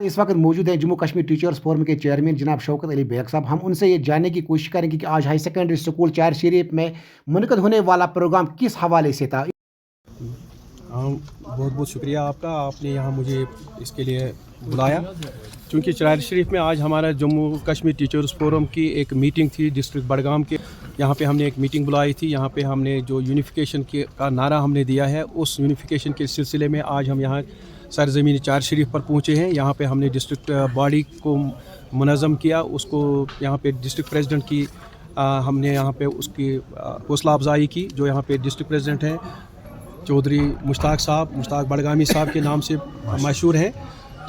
इस वक्त मौजूद हैं जम्मू कश्मीर टीचर्स फोरम के चेयरमैन जनाब शौकत अली बेग साहब। हम उनसे ये जानने की कोशिश करेंगे कि आज हाई सेकेंडरी स्कूल चार शरीफ में मुनक़द होने वाला प्रोग्राम किस हवाले से था। बहुत बहुत शुक्रिया आपका, आपने यहाँ मुझे इसके लिए बुलाया, क्योंकि चार शरीफ में आज हमारा जम्मू कश्मीर टीचर्स फोरम की एक मीटिंग थी डिस्ट्रिक्ट बडगाम के। यहाँ पे हमने एक मीटिंग बुलाई थी। यहाँ पे हमने जो यूनिफिकेशन का नारा हमने दिया है, उस यूनिफिकेशन के सिलसिले में आज हम यहाँ सरज़मीन चार शरीफ पर पहुँचे हैं। यहाँ पे हमने डिस्ट्रिक्ट बॉडी को मुनज़्ज़म किया, उसको यहाँ पे डिस्ट्रिक्ट प्रेसिडेंट की हमने यहाँ पे उसकी हौसला अफजाई की। जो यहाँ पे डिस्ट्रिक्ट प्रेसिडेंट हैं चौधरी मुश्ताक बडगामी साहब के नाम से मशहूर हैं,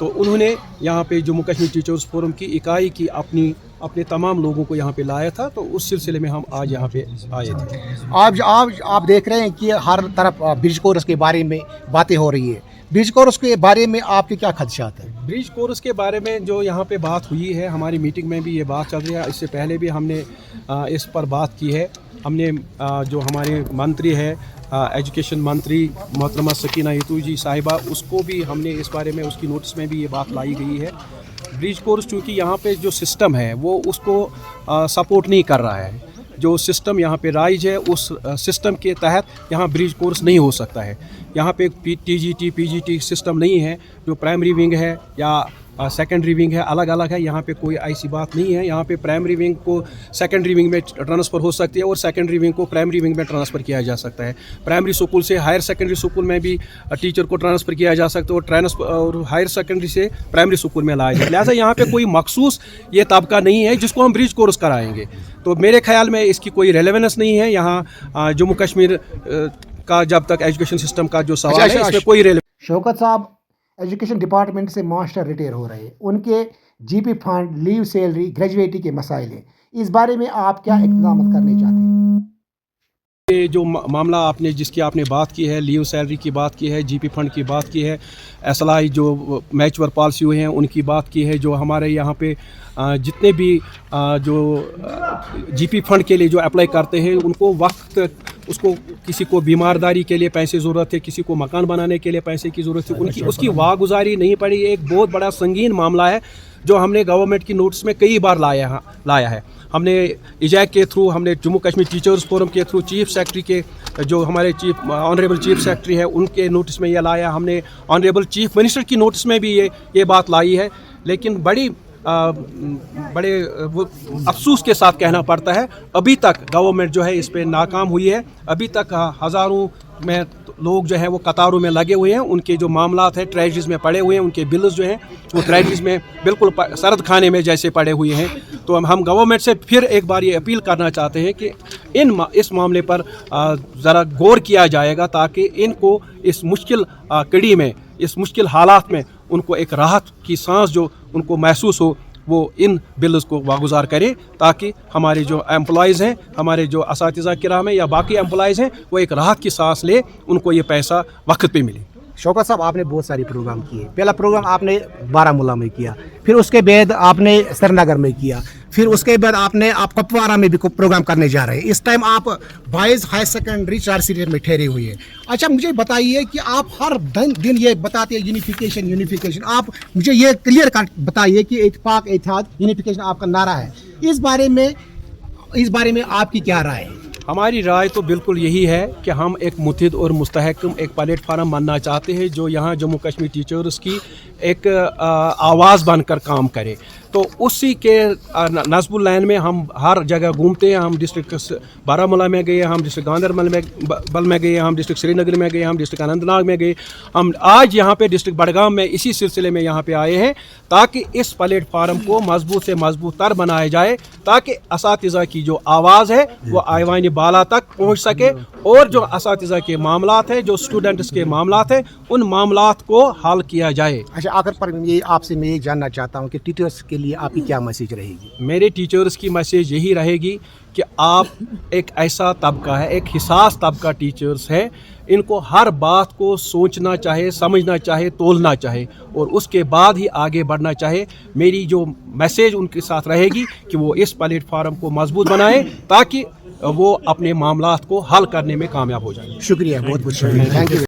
तो उन्होंने यहाँ पे जम्मू कश्मीर टीचर्स फोरम की इकाई की अपने तमाम लोगों को यहाँ पे लाया था। तो उस सिलसिले में हम आज यहाँ पे आए थे। आप देख रहे हैं कि हर तरफ ब्रिज कोर्स के बारे में बातें हो रही है। ब्रिज कोर्स के बारे में आपके क्या खदशात हैं? ब्रिज कोर्स के बारे में जो यहाँ पे बात हुई है, हमारी मीटिंग में भी ये बात चल रही है। इससे पहले भी हमने इस पर बात की है। हमने जो हमारे मंत्री है एजुकेशन मंत्री मोहतरमा सकीना यतूजी साहिबा, उसको भी हमने इस बारे में उसकी नोटिस में भी ये बात लाई गई है। ब्रिज कोर्स चूँकि यहाँ पे जो सिस्टम है वो उसको सपोर्ट नहीं कर रहा है। जो सिस्टम यहाँ पे राइज है, उस सिस्टम के तहत यहाँ ब्रिज कोर्स नहीं हो सकता है। यहाँ पे टीजीटी पीजीटी सिस्टम नहीं है। जो प्राइमरी विंग है या सेकेंडरी विंग है, अलग अलग है। यहाँ पे कोई ऐसी बात नहीं है। यहाँ पे प्राइमरी विंग को सेकेंडरी विंग में ट्रांसफ़र हो सकती है और सेकेंडरी विंग को प्राइमरी विंग में ट्रांसफ़र किया जा सकता है। प्राइमरी स्कूल से हायर सेकेंडरी स्कूल में भी टीचर को ट्रांसफ़र किया जा सकता है और हायर सेकेंडरी से प्राइमरी स्कूल में लाया जाए। लिहाजा यहाँ पे कोई मखसूस ये तबका नहीं है जिसको हम ब्रिज कोर्स कराएँगे। तो मेरे ख्याल में इसकी कोई रेलेवेंस नहीं है। यहाँ जम्मू कश्मीर का जब तक एजुकेशन सिस्टम का जो सवाल है, इसमें कोई रेलेवेंस। शौकत साहब एजुकेशन डिपार्टमेंट से मास्टर रिटायर हो रहे हैं, उनके GP fund, leave salary, gratuity के मसाइल हैं। इस बारे में आप क्या इक़दाम करने चाहते हैं? ये जो मामला जिसकी आपने बात की है, लीव सैलरी की बात की है, जीपी फंड की बात की है, एसएलआई जो मैचवर पॉलिसी हुए हैं उनकी बात की है। जो हमारे यहाँ पे जितने भी जो जीपी फंड के लिए जो अप्लाई करते हैं, उनको वक्त उसको किसी को बीमारदारी के लिए पैसे ज़रूरत है, किसी को मकान बनाने के लिए पैसे की ज़रूरत है, उसकी वागुजारी नहीं पड़ी। एक बहुत बड़ा संगीन मामला है जो हमने गवर्नमेंट की नोटिस में कई बार लाया है। हमने इजैक के थ्रू, हमने जम्मू कश्मीर टीचर्स फोरम के थ्रू चीफ सेक्रेटरी के जो हमारे ऑनरेबल चीफ सेक्रेटरी है उनके नोटिस में यह लाया। हमने ऑनरेबल चीफ मिनिस्टर की नोटिस में भी ये बात लाई है। लेकिन बड़े वो अफसोस के साथ कहना पड़ता है, अभी तक गवर्नमेंट जो है इस पे नाकाम हुई है। अभी तक हज़ारों में लोग जो है वो कतारों में लगे हुए हैं। उनके जो मामलात हैं ट्रेजरीज में पड़े हुए हैं, उनके बिल्स जो हैं वो ट्रेजरीज में बिल्कुल सरद खाने में जैसे पड़े हुए हैं। तो हम गवर्नमेंट से फिर एक बार ये अपील करना चाहते हैं कि इस मामले पर ज़रा गौर किया जाएगा, ताकि इनको इस मुश्किल कड़ी में, इस मुश्किल हालात में उनको एक राहत की सांस जो उनको महसूस हो, वो इन बिल्स को वागुजार करे, ताकि हमारे जो एम्प्लॉयज़ हैं, हमारे जो असातिज़ा किराम हैं या बाकी एम्प्लॉयज़ हैं, वो एक राहत की सांस ले, उनको ये पैसा वक्त पे मिले। शौकत साहब, आपने बहुत सारे प्रोग्राम किए। पहला प्रोग्राम आपने बारामूला में किया, फिर उसके बाद आपने श्रीनगर में किया, फिर उसके बाद आप कपवारा में भी प्रोग्राम करने जा रहे हैं। इस टाइम आप बॉयज़ हाई सेकेंडरी चार शरीफ में ठहरे हुए हैं। अच्छा, मुझे बताइए कि आप हर दिन ये बताते हैं यूनिफिकेशन। आप मुझे ये क्लियर कर बताइए कि इत्तेफाक इत्तेहाद यूनिफिकेशन आपका नारा है। इस बारे में आपकी क्या राय है? हमारी राय तो बिल्कुल यही है कि हम एक मुत्तहिद और मुस्तहकम एक प्लेटफार्म बनना चाहते हैं जो यहाँ जम्मू कश्मीर टीचर्स की एक आवाज़ बनकर काम करे। तो उसी के नस्बुल लाइन में हम हर जगह घूमते हैं। हम डिस्ट्रिक्ट बारामूला में गए, हम डिस्ट्रिक्ट गांदरबल में गए, हम डिस्ट्रिक्ट श्रीनगर में गए, हम डिस्ट्रिक्ट अनंतनाग में गए। हम आज यहाँ पे डिस्ट्रिक्ट बडगाम में इसी सिलसिले में यहाँ पे आए हैं, ताकि इस प्लेटफार्म को मजबूत से मजबूत तर बनाया जाए, ताकि असातिज़ा की जो आवाज़ है वो आईवान बाला तक पहुँच सके, और जो असातिज़ा के मामलात हैं, जो स्टूडेंट्स के मामलात हैं, उन मामलात को हल किया जाए। अच्छा, आखिर पर आपसे मैं ये जानना चाहता हूँ कि टीचर्स के लिए आपकी क्या मैसेज रहेगी? मेरे टीचर्स की मैसेज यही रहेगी कि आप एक ऐसा तबका है, एक हिसास तबका टीचर्स है, इनको हर बात को सोचना चाहे, समझना चाहे, तोलना चाहे और उसके बाद ही आगे बढ़ना चाहे। मेरी जो मैसेज उनके साथ रहेगी कि वो इस प्लेटफार्म को मजबूत बनाएं, ताकि वो अपने मामलात को हल करने में कामयाब हो जाए। शुक्रिया, बहुत बहुत शुक्रिया, थैंक यू।